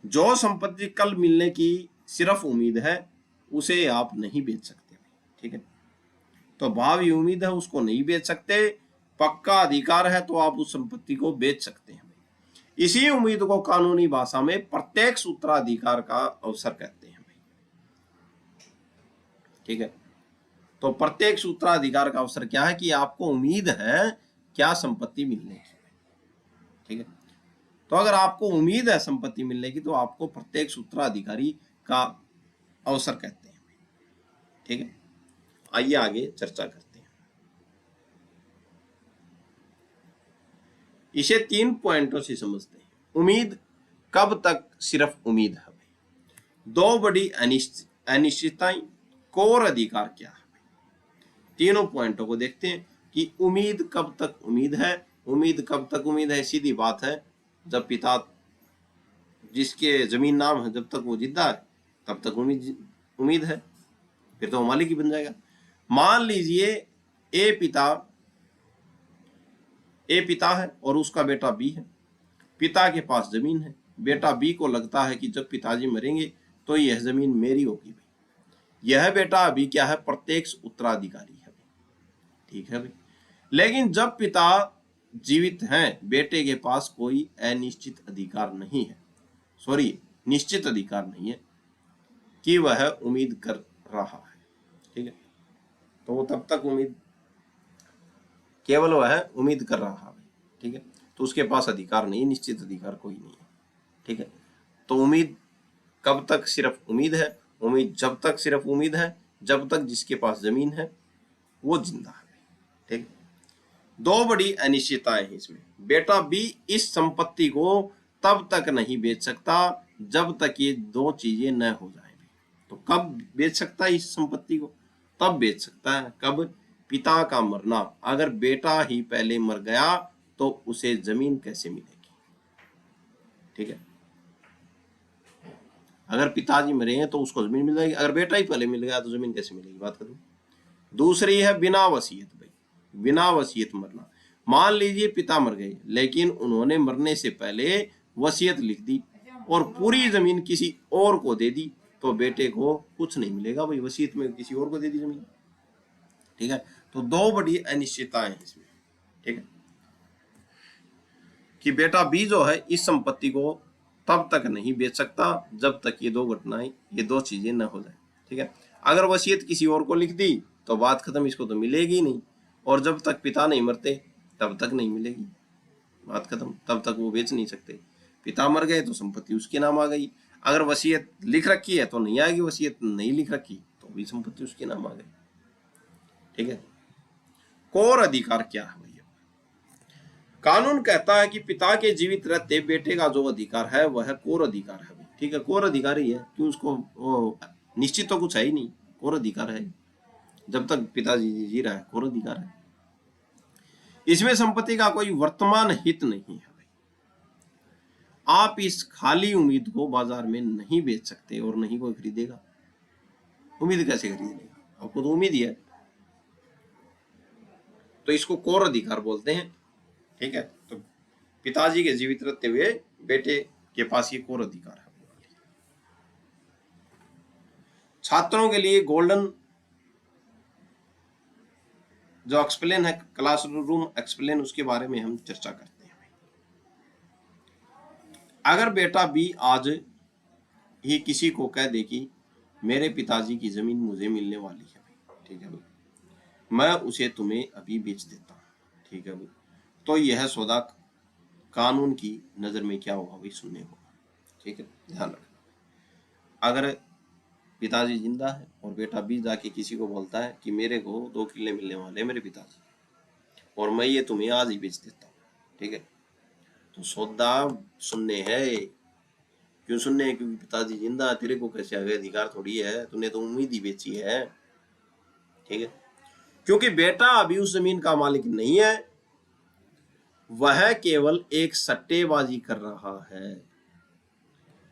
जो संपत्ति कल मिलने की सिर्फ उम्मीद है उसे आप नहीं बेच सकते, ठीक है। तो भावी उम्मीद है उसको नहीं बेच सकते, पक्का अधिकार है तो आप उस संपत्ति को बेच सकते हैं। इसी उम्मीद को कानूनी भाषा में प्रत्यक्ष उत्तराधिकार का अवसर कहते हैं, ठीक है। तो प्रत्यक्ष उत्तराधिकार का अवसर क्या है कि आपको उम्मीद है क्या संपत्ति मिलने की, ठीक है। तो अगर आपको उम्मीद है संपत्ति मिलने की तो आपको प्रत्यक्ष उत्तराधिकारी का अवसर कहते हैं, ठीक है। आइए आगे चर्चा करते हैं। इसे 3 पॉइंटों से समझते हैं। उम्मीद, कब तक सिर्फ उम्मीद है भाई। 2 बड़ी अनिश्चितताएं, कोर अधिकार क्या है भाई। तीनों पॉइंटों को देखते हैं कि उम्मीद कब तक उम्मीद है। उम्मीद कब तक उम्मीद है, सीधी बात है, जब पिता जिसके जमीन नाम है जब तक वो जिंदा है तब तक उम्मीद है, फिर तो वो मालिक ही बन जाएगा। मान लीजिए ए पिता है और उसका बेटा बी है। पिता के पास जमीन है, बेटा बी को लगता है कि जब पिताजी मरेंगे तो यह जमीन मेरी होगी भाई। यह बेटा अभी क्या है, प्रत्यक्ष उत्तराधिकारी है, ठीक है भाई। लेकिन जब पिता जीवित हैं बेटे के पास कोई अनिश्चित अधिकार नहीं है, सॉरी निश्चित अधिकार नहीं है कि वह उम्मीद कर रहा है, ठीक है। तो वो तब तक उम्मीद, केवल वह उम्मीद कर रहा है, ठीक है। तो उसके पास अधिकार नहीं, निश्चित अधिकार कोई नहीं है, ठीक है। तो उम्मीद कब तक सिर्फ उम्मीद है। उम्मीद जब तक सिर्फ उम्मीद है जब तक जिसके पास जमीन है वो जिंदा है। ठीक, दो बड़ी अनिश्चितताएं हैं इसमें। बेटा बी इस संपत्ति को तब तक नहीं बेच सकता जब तक ये दो चीजें न हो जाए। तो कब बेच सकता है इस संपत्ति को? तब बेच सकता है कब? पिता का मरना। अगर बेटा ही पहले मर गया तो उसे जमीन कैसे मिलेगी? ठीक है, अगर पिताजी मरे हैं तो उसको जमीन मिल जाएगी, अगर बेटा ही पहले मिल गया तो जमीन कैसे मिलेगी? बात करूं। दूसरी है बिना वसीयत। भाई बिना वसीयत मरना। मान लीजिए पिता मर गए लेकिन उन्होंने मरने से पहले वसीयत लिख दी और पूरी जमीन किसी और को दे दी, तो बेटे को कुछ नहीं मिलेगा। भाई वसीयत में किसी और को दे दी जमीन। ठीक है, तो दो बड़ी अनिश्चितताएं हैं इसमें। ठीक है, कि बेटा बी जो है इस संपत्ति को तब तक नहीं बेच सकता जब तक ये दो घटनाएं, ये दो चीजें न हो जाए। ठीक है, अगर वसीयत किसी और को लिख दी तो बात खत्म, इसको तो मिलेगी नहीं, और जब तक पिता नहीं मरते तब तक नहीं मिलेगी, बात खत्म, तब तक वो बेच नहीं सकते। पिता मर गए तो संपत्ति उसके नाम आ गई। अगर वसीयत लिख रखी है तो नहीं आएगी, वसीयत नहीं लिख रखी तो भी संपत्ति उसके नाम आ गई। ठीक है, कोर अधिकार क्या है भैया? कानून कहता है कि पिता के जीवित रहते बेटे का जो अधिकार है वह कोर अधिकार है। ठीक है, कोर अधिकार ही है, क्यों उसको निश्चित तो कुछ है ही नहीं, कोर अधिकार है। जब तक पिताजी जी रहा है कोर अधिकार है। इसमें संपत्ति का कोई वर्तमान हित नहीं है। आप इस खाली उम्मीद को बाजार में नहीं बेच सकते और नहीं कोई खरीदेगा। उम्मीद कैसे खरीदेगा? आपको तो उम्मीद ही है, तो इसको कोर अधिकार बोलते हैं। ठीक है, तो पिताजी के जीवित रहते हुए बेटे के पास ये कोर अधिकार है। छात्रों के लिए गोल्डन जो एक्सप्लेन है, क्लासरूम एक्सप्लेन, उसके बारे में हम चर्चा करते हैं। अगर बेटा बी आज ही किसी को कह दे कि मेरे पिताजी की जमीन मुझे मिलने वाली है, ठीक है भाई, मैं उसे तुम्हें अभी बेच देता हूँ, ठीक है भाई, तो यह सौदा कानून की नजर में क्या होगा भाई? शून्य होगा। ठीक है, ध्यान रखना। अगर पिताजी जिंदा है और बेटा बी जाके किसी को बोलता है कि मेरे को 2 किले मिलने वाले मेरे पिताजी, और मैं ये तुम्हें आज ही बेच देता हूँ, ठीक है, तो सौदा शून्य है। क्यों शून्य है? क्योंकि पिताजी जिंदा, तेरे को कैसे आगे अधिकार थोड़ी है, तूने तो उम्मीद ही बेची है। ठीक है, क्योंकि बेटा अभी उस जमीन का मालिक नहीं है, वह केवल एक सट्टेबाजी कर रहा है।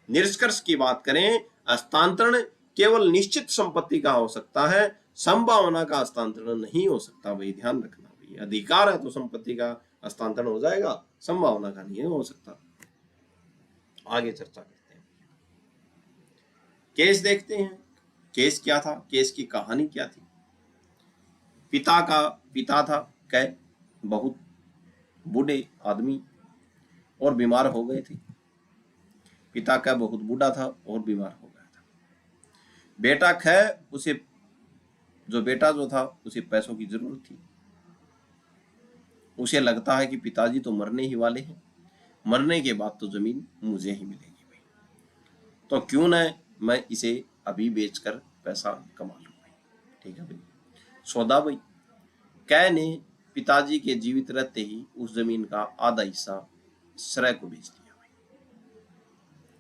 निष्कर्ष की बात करें, हस्तांतरण केवल निश्चित संपत्ति का हो सकता है, संभावना का हस्तांतरण नहीं हो सकता। भाई ध्यान रखना, भाई अधिकार है तो संपत्ति का हस्तांतरण हो जाएगा, संभावना का नहीं हो सकता। आगे चर्चा करते हैं, केस देखते हैं। केस क्या था? केस की कहानी क्या थी? पिता था कै, बहुत बूढ़े आदमी और बीमार हो गए थे। पिता का बहुत बूढ़ा था और बीमार हो गया था। बेटा कै, उसे जो बेटा जो था उसे पैसों की जरूरत थी। उसे लगता है कि पिताजी तो मरने ही वाले हैं, मरने के बाद तो जमीन मुझे ही मिलेगी भाई, तो क्यों न मैं इसे अभी बेचकर पैसा कमा लूं भाई। ठीक है भाई, सौदा भाई। कै ने पिताजी के जीवित रहते ही उस जमीन का आधा हिस्सा श्रेय को बेच दिया भाई।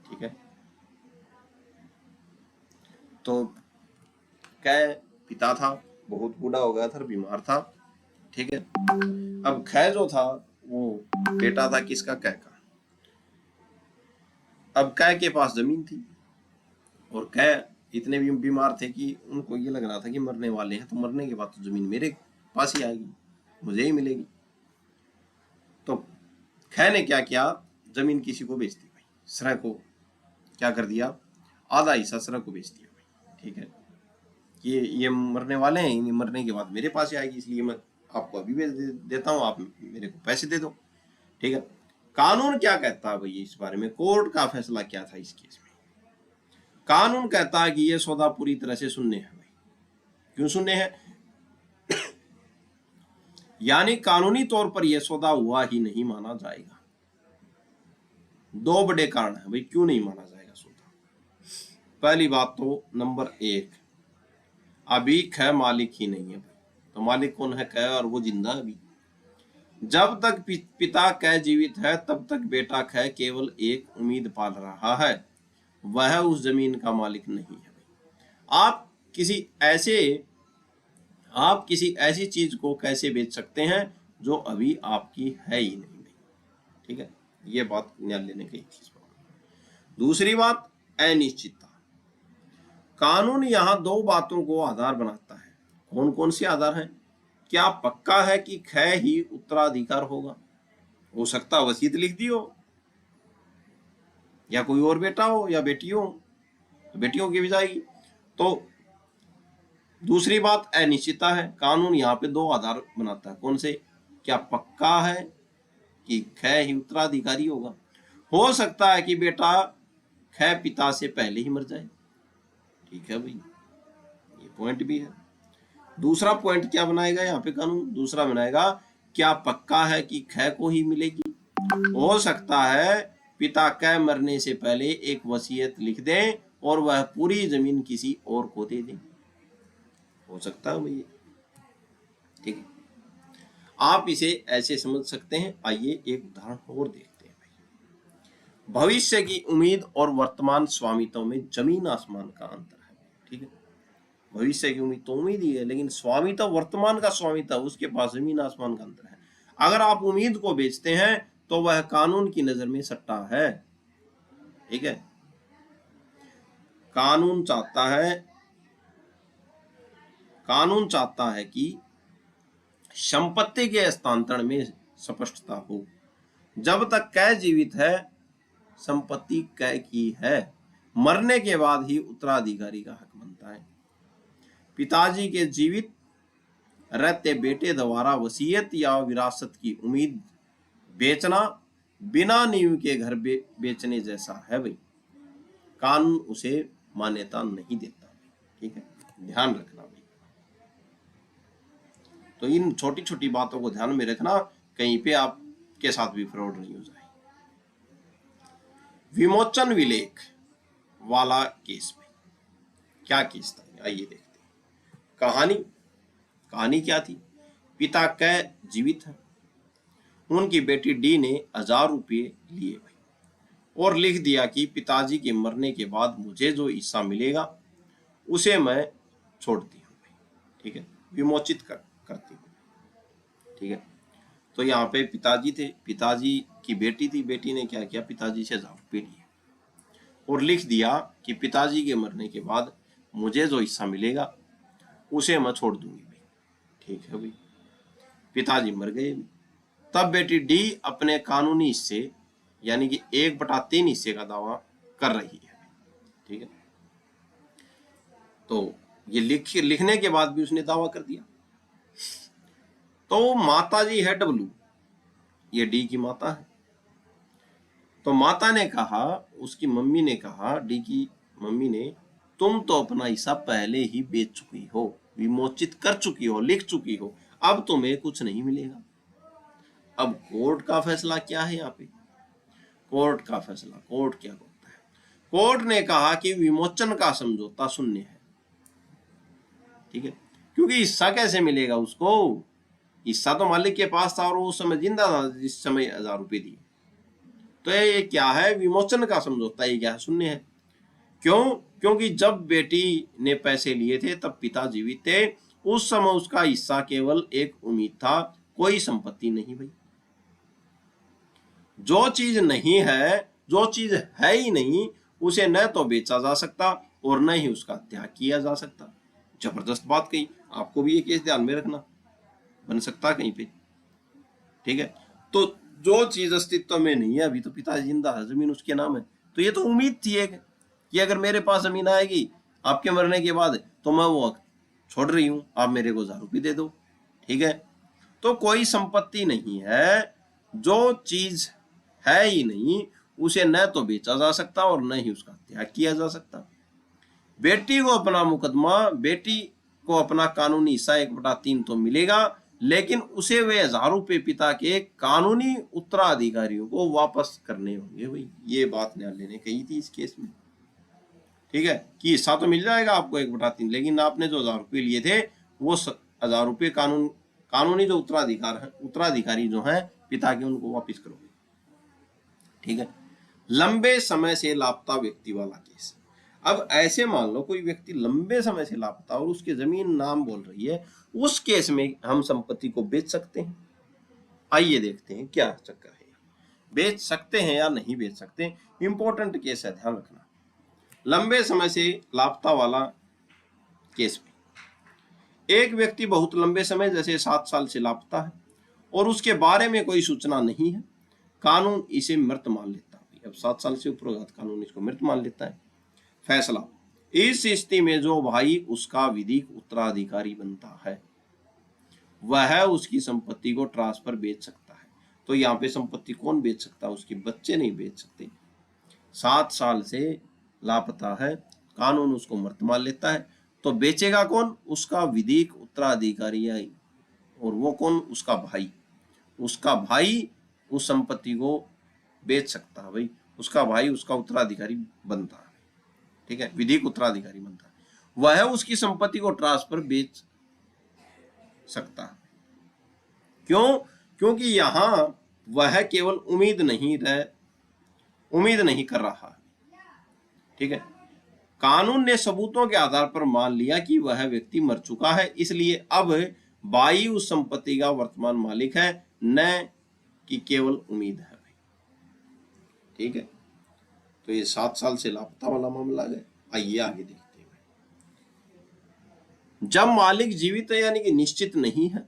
ठीक है, तो कै पिता था, बहुत बूढ़ा हो गया था, बीमार था। ठीक है, अब कै जो था वो बेटा था किसका? कै का। अब कै के पास जमीन थी और कै इतने भी बीमार थे कि उनको ये लग रहा था कि मरने वाले हैं, तो मरने के बाद तो जमीन मेरे पास ही आएगी, मुझे ही मिलेगी। तो कै ने क्या किया? जमीन किसी को बेच दी भाई, श्रेय को क्या कर दिया? आधा हिस्सा श्रेय को बेच दिया भाई। ठीक है, ये मरने वाले हैं, इन्हें मरने के बाद मेरे पास ही आएगी, इसलिए मैं आपको अभी बेच देता हूँ, आप मेरे को पैसे दे दो। ठीक है, कानून क्या कहता है भाई इस बारे में? कोर्ट का फैसला क्या था इस केस में? कानून कहता है कि यह सौदा पूरी तरह से शून्य है भाई। क्यों शून्य है? यानी कानूनी तौर पर यह सौदा हुआ ही नहीं माना जाएगा। 2 बड़े कारण है भाई क्यों नहीं माना जाएगा सौदा। पहली बात तो नंबर 1, अभी ख मालिक ही नहीं है भाई, तो मालिक कौन है? क, और वो जिंदा अभी। जब तक पिता क जीवित है तब तक बेटा ख केवल एक उम्मीद पाल रहा है, वह उस जमीन का मालिक नहीं है भाई। आप किसी ऐसी चीज को कैसे बेच सकते हैं जो अभी आपकी है ही नहीं भाई। ठीक है, ये बात ध्यान लेने की चीज। दूसरी बात, अनिश्चितता। कानून यहाँ दो बातों को आधार बनाता है। कौन कौन से आधार हैं? क्या पक्का है कि ख ही उत्तराधिकार होगा? हो सकता वसीयत लिख दी हो, या कोई और बेटा हो या बेटी हो, तो बेटियों की भी जाएगी। तो दूसरी बात अनिश्चितता है। कानून यहाँ पे दो आधार बनाता है। कौन से? क्या पक्का है कि ख ही उत्तराधिकारी होगा? हो सकता है कि बेटा ख पिता से पहले ही मर जाए। ठीक है भाई, ये पॉइंट भी है। दूसरा पॉइंट क्या बनाएगा यहाँ पे कानून? दूसरा बनाएगा, क्या पक्का है कि ख को ही मिलेगी? हो सकता है पिता क मरने से पहले एक वसीयत लिख दें और वह पूरी जमीन किसी और को दे दें। हो सकता है भैया। ठीक है, आप इसे ऐसे समझ सकते हैं। आइए एक उदाहरण और देखते हैं भाई। भविष्य की उम्मीद और वर्तमान स्वामित्व में जमीन आसमान का अंतर है। ठीक है, भविष्य की उम्मीद तो उम्मीद ही है, लेकिन स्वामित्व, वर्तमान का स्वामित्व, उसके पास जमीन आसमान का अंतर है। अगर आप उम्मीद को बेचते हैं तो वह कानून की नजर में सट्टा है। ठीक है, कानून चाहता है कि संपत्ति के हस्तांतरण में स्पष्टता हो। जब तक कै जीवित है संपत्ति कै की है, मरने के बाद ही उत्तराधिकारी का हक बनता है। पिताजी के जीवित रहते बेटे द्वारा वसीयत या विरासत की उम्मीद बेचना बिना नींव के घर बेचने जैसा है भाई। कानून उसे मान्यता नहीं देता। ठीक है, ध्यान रखना भाई। तो इन छोटी छोटी बातों को ध्यान में रखना, कहीं पे आपके साथ भी फ्रॉड नहीं हो जाए। विमोचन विलेख वाला केस में क्या केस था, आइए देखते हैं। कहानी क्या थी? पिता कै जीवित है, उनकी बेटी डी ने 1000 रुपये लिए भाई और लिख दिया कि पिताजी के मरने के बाद मुझे जो हिस्सा मिलेगा उसे मैं छोड़ती हूँ भाई। ठीक है, विमोचित करती हूँ। ठीक है, तो यहाँ पे पिताजी थे, पिताजी की बेटी थी, बेटी ने क्या किया, पिताजी से 1000 रुपये लिए और लिख दिया कि पिताजी के मरने के बाद मुझे जो हिस्सा मिलेगा उसे मैं छोड़ दूंगी भाई। ठीक है भाई, पिताजी मर गए। तब बेटी डी अपने कानूनी हिस्से यानी कि 1/3 हिस्से का दावा कर रही है। ठीक है, तो ये लिखने के बाद भी उसने दावा कर दिया। तो माता जी है डब्लू, ये डी की माता है। तो माता ने कहा, उसकी मम्मी ने कहा, डी की मम्मी ने, तुम तो अपना हिस्सा पहले ही बेच चुकी हो, विमोचित कर चुकी हो, लिख चुकी हो, अब तुम्हें कुछ नहीं मिलेगा। अब कोर्ट का फैसला क्या है यहाँ पे? कोर्ट का फैसला, कोर्ट क्या करता है? कोर्ट ने कहा कि विमोचन का समझौता शून्य है। ठीक है, क्योंकि हिस्सा कैसे मिलेगा उसको? हिस्सा तो मालिक के पास था और वो उस समय जिंदा था जिस समय 1000 रुपये दिए। तो ये क्या है? विमोचन का समझौता। ये क्या है? शून्य है। क्यों? क्योंकि जब बेटी ने पैसे लिए थे तब पिता जीवित थे, उस समय उसका हिस्सा केवल एक उम्मीद था, कोई संपत्ति नहीं भाई। जो चीज नहीं है, जो चीज है ही नहीं, उसे न तो बेचा जा सकता और न ही उसका त्याग किया जा सकता। जबरदस्त बात कही। आपको भी ये केस ध्यान में रखना, बन सकता कहीं पे। ठीक है, तो जो चीज अस्तित्व में नहीं है, अभी तो पिता जिंदा है, जमीन उसके नाम है, तो ये तो उम्मीद थी एक कि अगर मेरे पास जमीन आएगी आपके मरने के बाद तो मैं वो छोड़ रही हूं, आप मेरे को 1000 रुपये दे दो। ठीक है, तो कोई संपत्ति नहीं है, जो चीज है ही नहीं उसे न तो बेचा जा सकता और न ही उसका त्याग किया जा सकता। बेटी को अपना मुकदमा, बेटी को अपना कानूनी हिस्सा 1/3 तो मिलेगा, लेकिन उसे वे 1000 रुपये पिता के कानूनी उत्तराधिकारियों को वापस करने होंगे भाई। ये बात ध्यान लेने कही थी इस केस में। ठीक है, कि हिस्सा तो मिल जाएगा आपको 1/3, लेकिन आपने जो 1000 रुपये लिए थे वो 1000 रुपये कानूनी जो उत्तराधिकारी जो है पिता के, उनको वापिस करोगे। ठीक है। लंबे समय से लापता व्यक्ति वाला केस। अब ऐसे मान लो कोई व्यक्ति लंबे समय से लापता और उसकी जमीन नाम बोल रही है, उस केस में हम संपत्ति को बेच सकते हैं। आइए देखते हैं क्या चक्कर है, बेच सकते हैं या नहीं बेच सकते। इंपॉर्टेंट केस है, ध्यान रखना। लंबे समय से लापता वाला केस में एक व्यक्ति बहुत लंबे समय जैसे 7 साल से लापता है और उसके बारे में कोई सूचना नहीं है, कानून इसे मृत मान लेता है। अब 7 साल से ऊपर होगा तो कानून इसको मृत मान लेता है। फैसला, इस स्थिति में जो भाई उसका विधिक उत्तराधिकारी बनता है वह उसकी संपत्ति को ट्रांसफर बेच सकता है। तो यहाँ पे संपत्ति कौन बेच सकता है? उसके बच्चे नहीं बेच सकते। 7 साल से लापता है, कानून उसको मृत मान लेता है, तो बेचेगा कौन? उसका विधिक उत्तराधिकारी, और वो कौन? उसका भाई। उसका भाई उस संपत्ति को बेच सकता है भाई, उसका भाई उसका उत्तराधिकारी बनता है। ठीक है, विधिक उत्तराधिकारी बनता है, वह उसकी संपत्ति को ट्रांसफर बेच सकता है। क्यों? क्योंकि यहां वह केवल उम्मीद नहीं कर रहा है। ठीक है, कानून ने सबूतों के आधार पर मान लिया कि वह व्यक्ति मर चुका है, इसलिए अब भाई उस संपत्ति का वर्तमान मालिक है, न कि केवल उम्मीद है भाई। ठीक है, तो ये 7 साल से लापता वाला मामला है। आइए आगे देखते हैं। जब मालिक जीवित है यानी कि निश्चित नहीं है,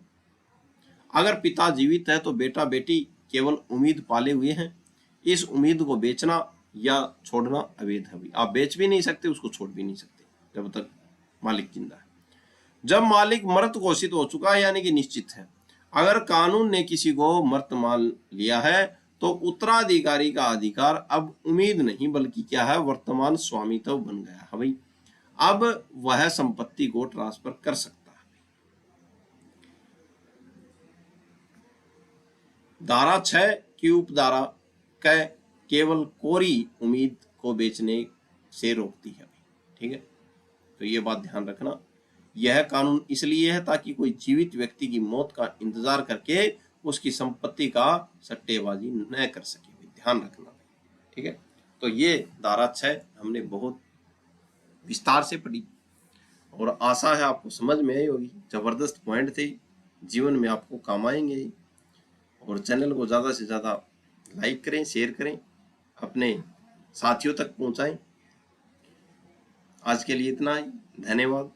अगर पिता जीवित है तो बेटा बेटी केवल उम्मीद पाले हुए हैं। इस उम्मीद को बेचना या छोड़ना अवैध है भाई। आप बेच भी नहीं सकते, उसको छोड़ भी नहीं सकते जब तक मालिक जिंदा है। जब मालिक मृत घोषित हो चुका है यानी कि निश्चित है, अगर कानून ने किसी को मृत मान लिया है तो उत्तराधिकारी का अधिकार अब उम्मीद नहीं बल्कि क्या है? वर्तमान स्वामित्व बन गया है भाई। अब वह संपत्ति को ट्रांसफर कर सकता है। धारा 6 की उपधारा क केवल कोरी उम्मीद को बेचने से रोकती है। ठीक है, तो ये बात ध्यान रखना। यह कानून इसलिए है ताकि कोई जीवित व्यक्ति की मौत का इंतजार करके उसकी संपत्ति का सट्टेबाजी न कर सके। ध्यान रखना। ठीक है, तो ये धारा 6 हमने बहुत विस्तार से पढ़ी और आशा है आपको समझ में आई होगी। जबरदस्त पॉइंट थे, जीवन में आपको काम आएंगे। और चैनल को ज़्यादा से ज़्यादा लाइक करें, शेयर करें, अपने साथियों तक पहुंचाएं। आज के लिए इतना ही। धन्यवाद।